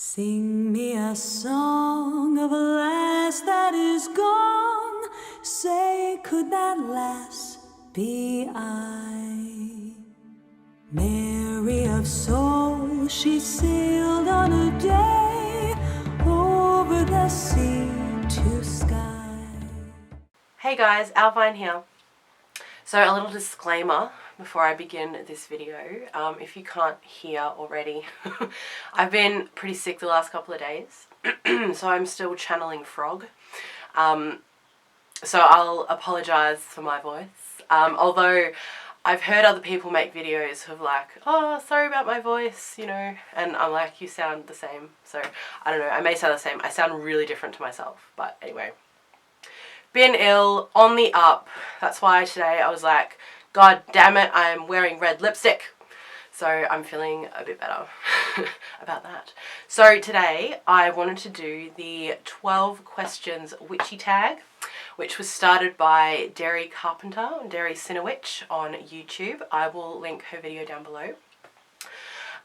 Sing me a song of a lass that is gone. Say, could that lass be I? Mary of soul, she sailed on a day over the sea to sky. Hey guys, Owlvine here. So a little disclaimer before I begin this video. If you can't hear already, I've been pretty sick the last couple of days, so I'm still channeling frog. So I'll apologise for my voice. Although I've heard other people make videos of like, oh, sorry about my voice, you know, and I'm like, you sound the same. So I don't know, I may sound the same. I sound really different to myself, but anyway. Been ill, on the up. That's why today I was like, God damn it, I'm wearing red lipstick. So I'm feeling a bit better about that. So today I wanted to do the 12 questions witchy tag, which was started by Derry Carpenter, Derry Cinewitch on YouTube. I will link her video down below.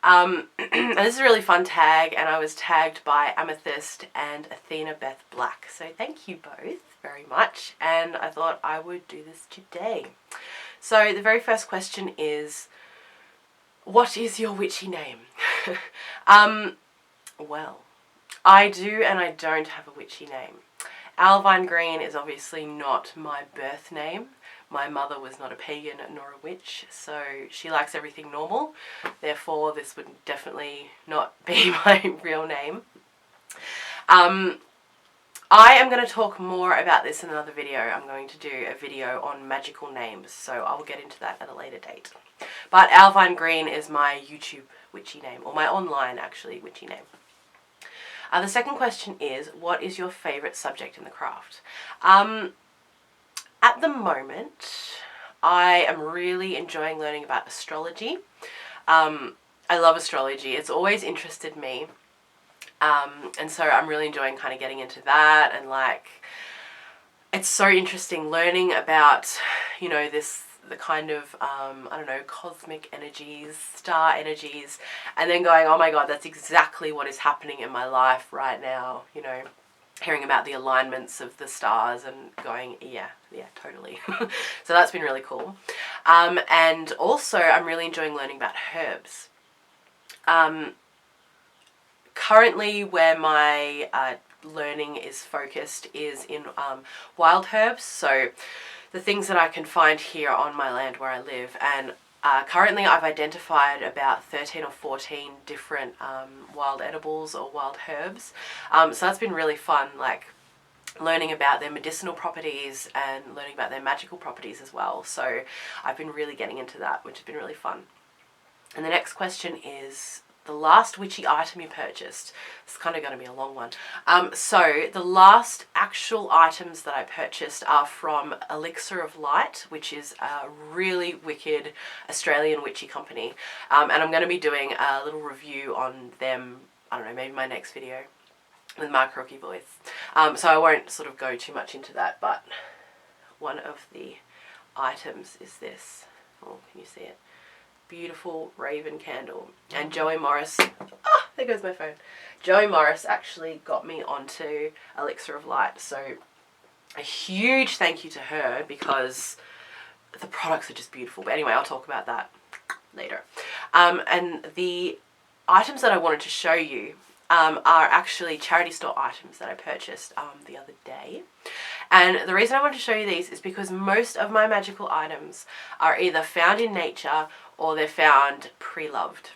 And this is a really fun tag, and I was tagged by Amethyst and Athena BethBlack. So thank you both very much, and I thought I would do this today. So the very first question is, what is your witchy name? Well, I do and I don't have a witchy name. Owlvine Green is obviously not my birth name. My mother was not a pagan nor a witch, so she likes everything normal. Therefore, this would definitely not be my real name. I am going to talk more about this in another video. I'm going to do a video on magical names, so I will get into that at a later date. But Owlvine Green is my YouTube witchy name, or my online, actually, witchy name. The second question is, what is your favourite subject in the craft? At the moment, I am really enjoying learning about astrology. I love astrology. It's always interested me. And so I'm really enjoying kind of getting into that, and like, it's so interesting learning about, you know, the kind of, I don't know, cosmic energies, star energies, and then going, oh my God, that's exactly what is happening in my life right now, you know, hearing about the alignments of the stars and going, yeah, totally. So that's been really cool. And also I'm really enjoying learning about herbs. Currently where my learning is focused is in wild herbs, so the things that I can find here on my land where I live. And currently I've identified about 13 or 14 different wild edibles or wild herbs. So that's been really fun, like learning about their medicinal properties and learning about their magical properties as well. So I've been really getting into that, which has been really fun. And the next question is, the last witchy item you purchased. It's kind of going to be a long one. So the last actual items that I purchased are from Elixir of Light, which is a really wicked Australian witchy company. And I'm going to be doing a little review on them, I don't know, maybe my next video with my croaky voice. So I won't sort of go too much into that, but one of the items is this. Oh, can you see it? Beautiful raven candle. And Joey Morris, there goes my phone. Joey Morris actually got me onto Elixir of Light, so a huge thank you to her, because the products are just beautiful. But anyway, I'll talk about that later. And the items that I wanted to show you are actually charity store items that I purchased the other day. And the reason I want to show you these is because most of my magical items are either found in nature or they're found pre-loved.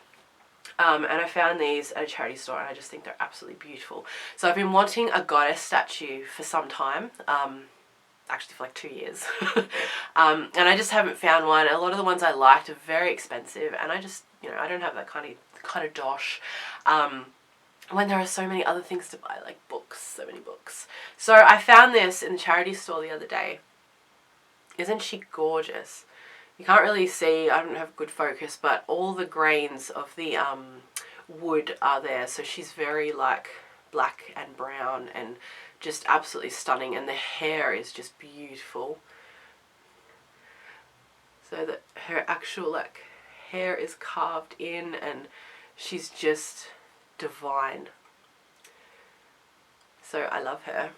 And I found these at a charity store, and I just think they're absolutely beautiful. So I've been wanting a goddess statue for some time, actually for like 2 years. And I just haven't found one. A lot of the ones I liked are very expensive, and I just, you know, I don't have that kind of dosh. When there are so many other things to buy, like books, so many books. So I found this in the charity store the other day. Isn't she gorgeous? You can't really see, I don't have good focus, but all the grains of the wood are there. So she's very like black and brown and just absolutely stunning, and the hair is just beautiful. So that her actual like hair is carved in, and she's just divine. So I love her.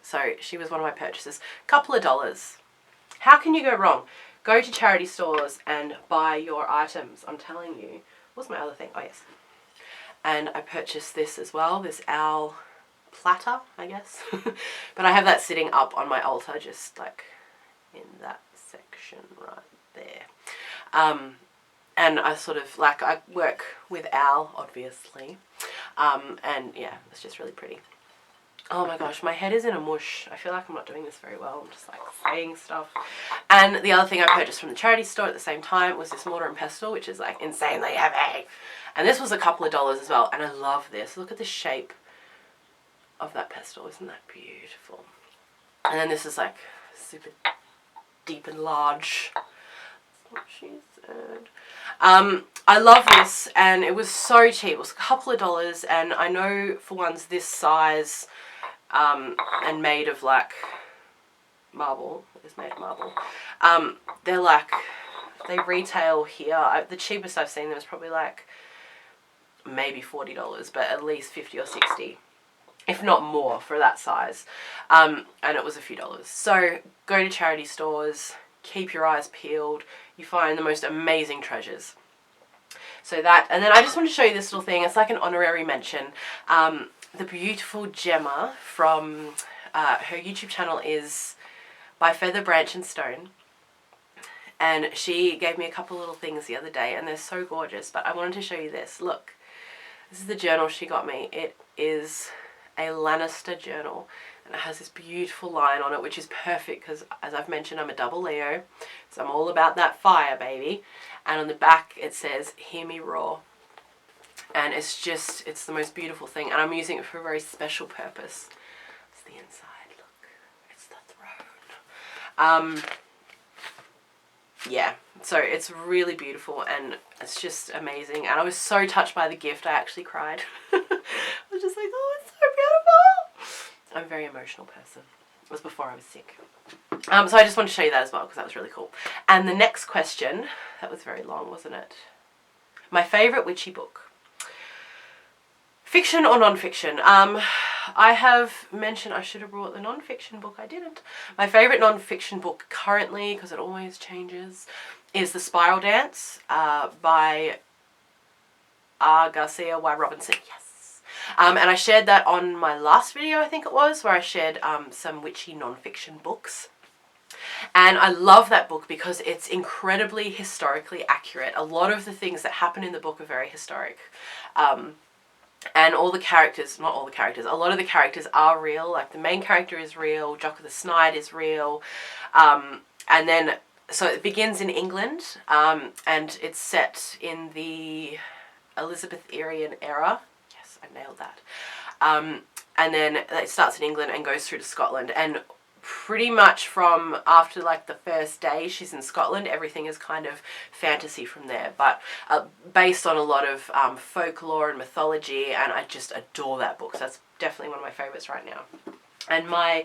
So she was one of my purchases. Couple of dollars. How can you go wrong? Go to charity stores and buy your items. I'm telling you. What's my other thing? Oh, yes. And I purchased this as well. This owl platter, I guess. But I have that sitting up on my altar, just like in that section right there. And I sort of, like, I work with owl, obviously. And yeah, it's just really pretty. Oh my gosh, my head is in a mush. I feel like I'm not doing this very well. I'm just like saying stuff. And the other thing I purchased from the charity store at the same time was this mortar and pestle, which is like insanely heavy. And this was a couple of dollars as well. And I love this. Look at the shape of that pestle. Isn't that beautiful? And then this is like super deep and large. That's what she said. I love this, and it was so cheap. It was a couple of dollars, and I know for ones this size, and made of like marble, it's made of marble, they're like, they retail here, the cheapest I've seen them is probably like maybe $40, but at least 50 or 60, if not more, for that size. And it was a few dollars. So go to charity stores, keep your eyes peeled, you find the most amazing treasures. So that, and then I just want to show you this little thing. It's like an honorary mention. The beautiful Gemma from her YouTube channel is ByFeatherBranchAndStone. And she gave me a couple little things the other day, and they're so gorgeous. But I wanted to show you this. Look, this is the journal she got me. It is a Lannister journal, and it has this beautiful line on it, which is perfect because, as I've mentioned, I'm a double Leo, so I'm all about that fire, baby. And on the back it says, "Hear me roar." And it's just, it's the most beautiful thing, and I'm using it for a very special purpose. It's the inside, look, it's the throne. Yeah, so it's really beautiful, and it's just amazing. And I was so touched by the gift, I actually cried. I was just like, oh, it's so beautiful. I'm a very emotional person. It was before I was sick. So I just wanted to show you that as well, because that was really cool. And the next question, that was very long, wasn't it? My favourite witchy book. Fiction or non-fiction? I have mentioned I should have brought the non-fiction book. I didn't. My favourite non-fiction book currently, because it always changes, is The Spiral Dance by R. Garcia Y. Robinson. Yes. And I shared that on my last video, I think it was, where I shared some witchy non-fiction books. And I love that book because it's incredibly historically accurate. A lot of the things that happen in the book are very historic. And all the characters, not all the characters, a lot of the characters are real. Like the main character is real, Jock of the Snide is real. And then, so it begins in England, and it's set in the Elizabetharian era. Yes, I nailed that. And then it starts in England and goes through to Scotland. And pretty much from after like the first day she's in Scotland, everything is kind of fantasy from there, but based on a lot of folklore and mythology, and I just adore that book. So that's definitely one of my favorites right now. And my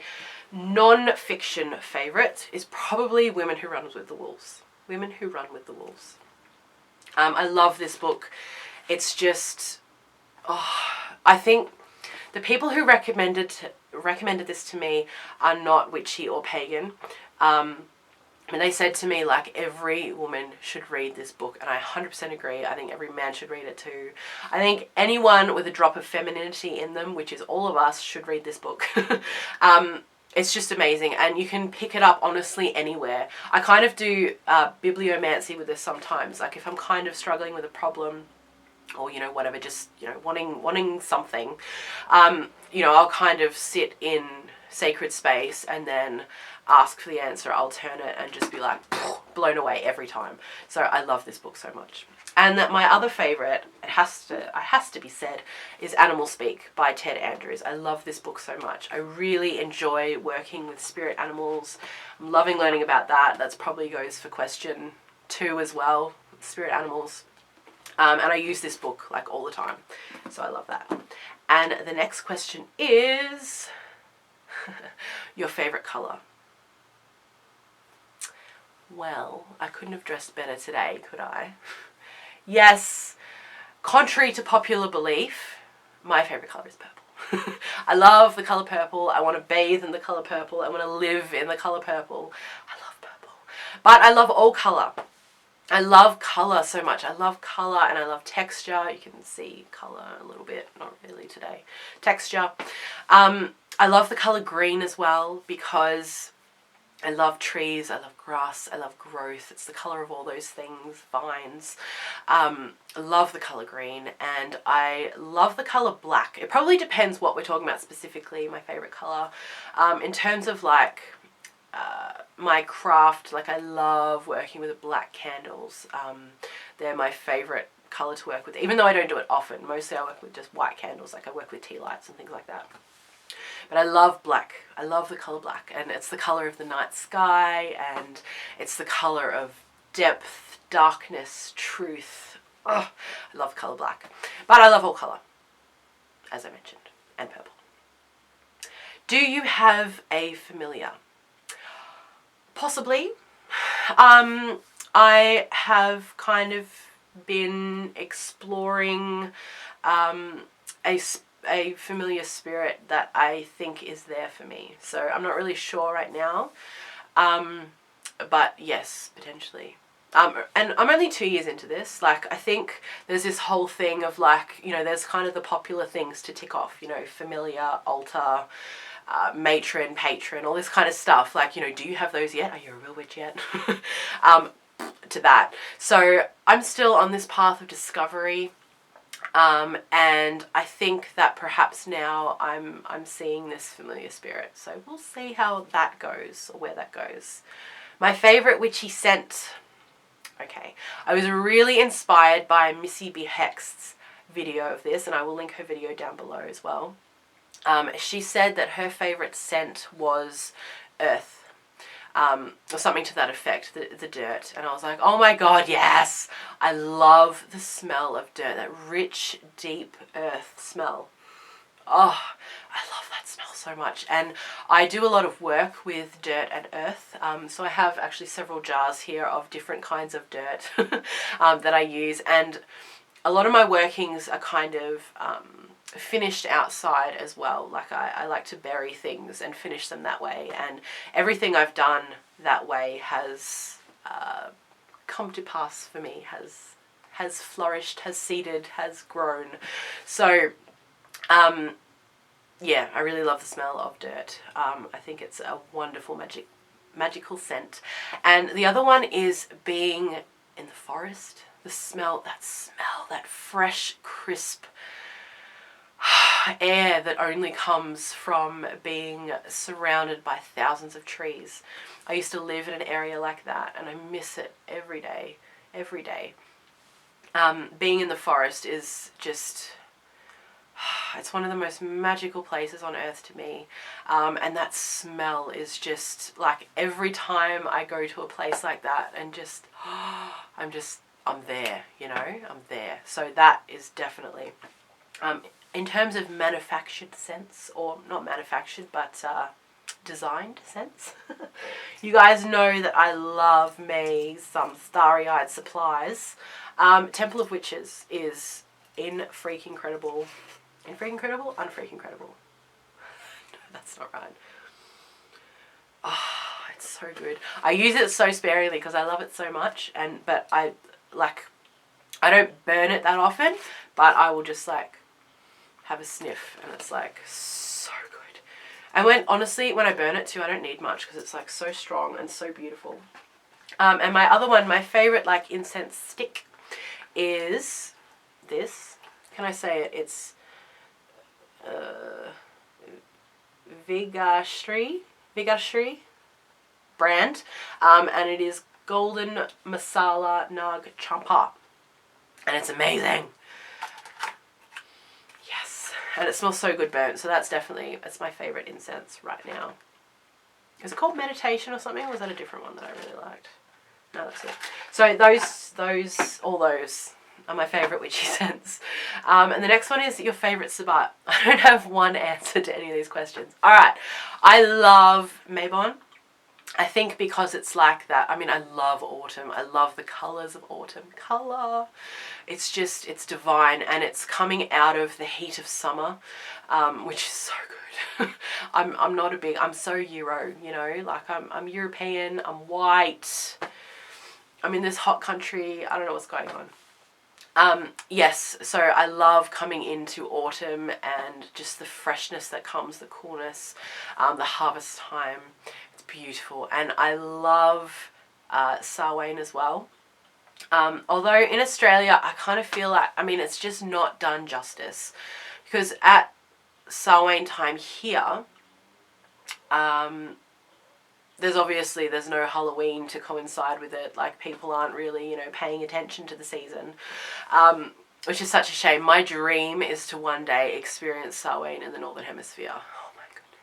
non-fiction favorite is probably Women Who Run with the Wolves. Women Who Run with the Wolves. I love this book. It's just, oh, I think the people who recommended this to me are not witchy or pagan. And they said to me, like, every woman should read this book, and I 100% agree. I think every man should read it too. I think anyone with a drop of femininity in them, which is all of us, should read this book. It's just amazing, and you can pick it up honestly anywhere. I kind of do bibliomancy with this sometimes. Like if I'm kind of struggling with a problem, or, you know, whatever, just, you know, wanting something, you know, I'll kind of sit in sacred space and then ask for the answer, I'll turn it and just be like blown away every time. So I love this book so much. And that my other favourite, it has to be said, is Animal Speak by Ted Andrews. I love this book so much. I really enjoy working with spirit animals. I'm loving learning about that. That's probably goes for question 2 as well, spirit animals. And I use this book like all the time, so I love that. And the next question is your favourite colour. Well, I couldn't have dressed better today, could I? Yes, contrary to popular belief, my favourite colour is purple. I love the colour purple. I want to bathe in the colour purple. I want to live in the colour purple. I love purple. But I love all colour. I love colour so much. I love colour and I love texture. You can see colour a little bit, not really today. Texture. I love the colour green as well because I love trees, I love grass, I love growth. It's the colour of all those things, vines. I love the colour green and I love the colour black. It probably depends what we're talking about specifically, my favourite colour. In terms of like my craft, like I love working with black candles. They're my favourite colour to work with, even though I don't do it often. Mostly I work with just white candles, like I work with tea lights and things like that. But I love black. I love the colour black. And it's the colour of the night sky. And it's the colour of depth, darkness, truth. Oh, I love colour black. But I love all colour, as I mentioned. And purple. Do you have a familiar? Possibly. I have kind of been exploring a familiar spirit that I think is there for me. So I'm not really sure right now. But yes, potentially. And I'm only 2 years into this. Like, I think there's this whole thing of like, you know, there's kind of the popular things to tick off, you know, familiar, altar, matron, patron, all this kind of stuff. Like, you know, do you have those yet? Are you a real witch yet? To that. So I'm still on this path of discovery. And I think that perhaps now I'm seeing this familiar spirit. So we'll see how that goes or where that goes. My favourite witchy scent. Okay. I was really inspired by Missy Behexed's video of this, and I will link her video down below as well. She said that her favourite scent was earth. Or something to that effect, the dirt. And I was like, oh my god, yes! I love the smell of dirt, that rich, deep earth smell. Oh, I love that smell so much. And I do a lot of work with dirt and earth. So I have actually several jars here of different kinds of dirt that I use. And a lot of my workings are kind of finished outside as well. Like I like to bury things and finish them that way, and everything I've done that way has come to pass for me, has flourished, has seeded, has grown. So yeah, I really love the smell of dirt. I think it's a wonderful magical scent. And the other one is being in the forest. The smell, that fresh, crisp air that only comes from being surrounded by thousands of trees. I used to live in an area like that and I miss it every day. Being in the forest is just, it's one of the most magical places on earth to me. And that smell is just like every time I go to a place like that and just, I'm there, you know, I'm there. So that is definitely, in terms of manufactured scents, or not manufactured, but designed scents. You guys know that I love me some starry-eyed supplies. Temple of Witches is freaking incredible. Unfreaking incredible. That's not right. Oh, it's so good. I use it so sparingly because I love it so much, but I don't burn it that often, but I will just like have a sniff, and it's like so good. And honestly, when I burn it too, I don't need much because it's like so strong and so beautiful. And my other one, my favorite like incense stick is this. Can I say it? It's Vigashri brand, and it is Golden Masala Nag Champa, and it's amazing. Yes, and it smells so good burnt, so it's my favourite incense right now. Is it called Meditation or something, or was that a different one that I really liked? No, that's it. So all those are my favourite witchy scents. And the next one is your favourite Sabbat. I don't have one answer to any of these questions. Alright, I love Mabon. I think because it's like that, I mean, I love autumn. I love the colours of autumn. Colour. It's just, it's divine, and it's coming out of the heat of summer, which is so good. I'm not a big, I'm so Euro, you know, like I'm European, I'm white, I'm in this hot country, I don't know what's going on. Yes, so I love coming into autumn and just the freshness that comes, the coolness, the harvest time. It's beautiful. And I love Samhain as well. Although in Australia, I kind of feel like, I mean, it's just not done justice. Because at Samhain time here, there's no Halloween to coincide with it. Like, people aren't really, you know, paying attention to the season, which is such a shame. My dream is to one day experience Samhain in the Northern Hemisphere. Oh my goodness.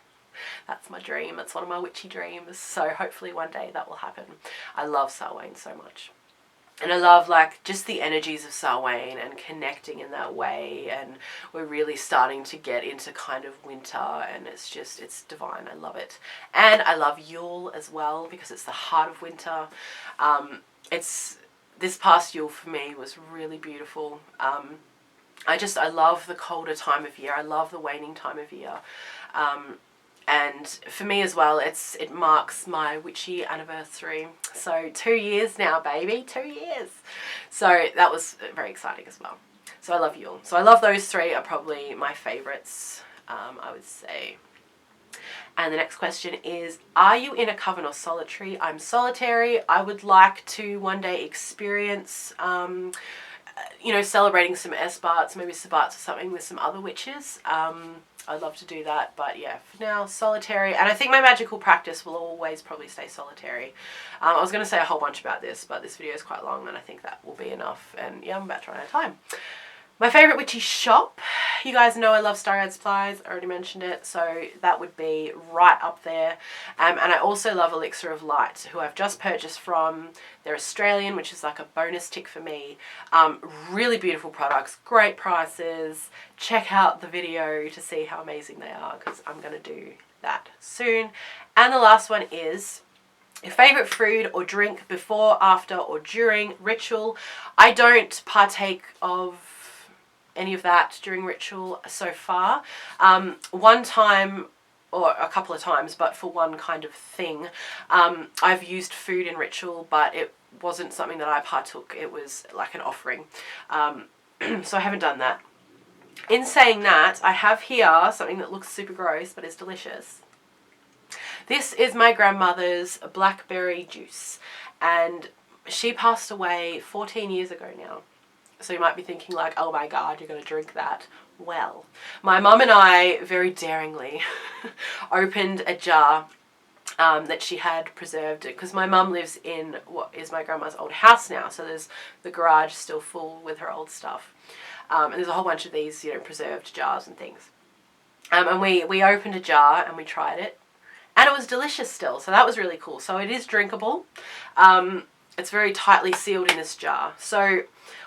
That's my dream. That's one of my witchy dreams. So hopefully one day that will happen. I love Samhain so much. And I love, like, just the energies of Samhain and connecting in that way. And we're really starting to get into kind of winter, and it's just, it's divine. I love it. And I love Yule as well, because it's the heart of winter. This past Yule for me was really beautiful. I love the colder time of year. I love the waning time of year. And for me as well, it marks my witchy anniversary. So 2 years now, baby, 2 years. So that was very exciting as well. So I love Yule. So I love those three are probably my favourites, I would say. And the next question is, are you in a coven or solitary? I'm solitary. I would like to one day experience, you know, celebrating some Sabbats, maybe Sabbats or something with some other witches. I'd love to do that, but yeah, for now, solitary. And I think my magical practice will always probably stay solitary. I was going to say a whole bunch about this, but this video is quite long, and I think that will be enough. And yeah, I'm about to run out of time. My favourite witchy shop, you guys know I love Starry Supplies, I already mentioned it, so that would be right up there. And I also love Elixir of Light, who I've just purchased from. They're Australian, which is like a bonus tick for me. Really beautiful products, great prices. Check out the video to see how amazing they are, because I'm going to do that soon. And the last one is your favourite food or drink before, after, or during ritual. I don't partake of any of that during ritual so far. One time, or a couple of times, but for one kind of thing, I've used food in ritual, but it wasn't something that I partook. It was like an offering. So I haven't done that. In saying that, I have here something that looks super gross but is delicious. This is my grandmother's blackberry juice, and she passed away 14 years ago now. So you might be thinking like, oh my God, you're going to drink that. Well, my mum and I very daringly opened a jar that she had preserved, because my mum lives in what is my grandma's old house now. So there's the garage still full with her old stuff. And there's a whole bunch of these, you know, preserved jars and things. And we opened a jar and we tried it. And it was delicious still. So that was really cool. So it is drinkable. It's very tightly sealed in this jar. So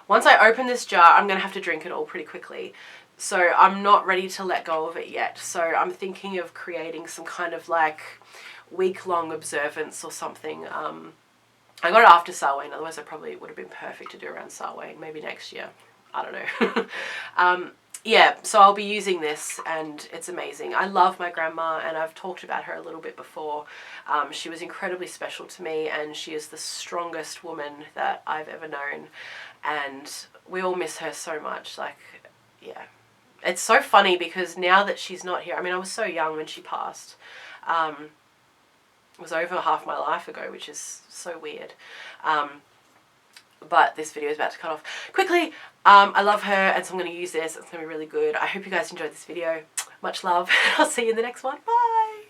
once I open this jar, I'm going to have to drink it all pretty quickly. So I'm not ready to let go of it yet. So I'm thinking of creating some kind of like week-long observance or something. I got it after Samhain, otherwise I probably would have been perfect to do around Samhain, maybe next year. I don't know. Yeah, so I'll be using this, and it's amazing. I love my grandma, and I've talked about her a little bit before. She was incredibly special to me, and she is the strongest woman that I've ever known. And we all miss her so much. Like, yeah. It's so funny because now that she's not here, I mean, I was so young when she passed. It was over half my life ago, which is so weird. But this video is about to cut off quickly. I love her, and so I'm going to use this. It's going to be really good. I hope you guys enjoyed this video. Much love. I'll see you in the next one. Bye.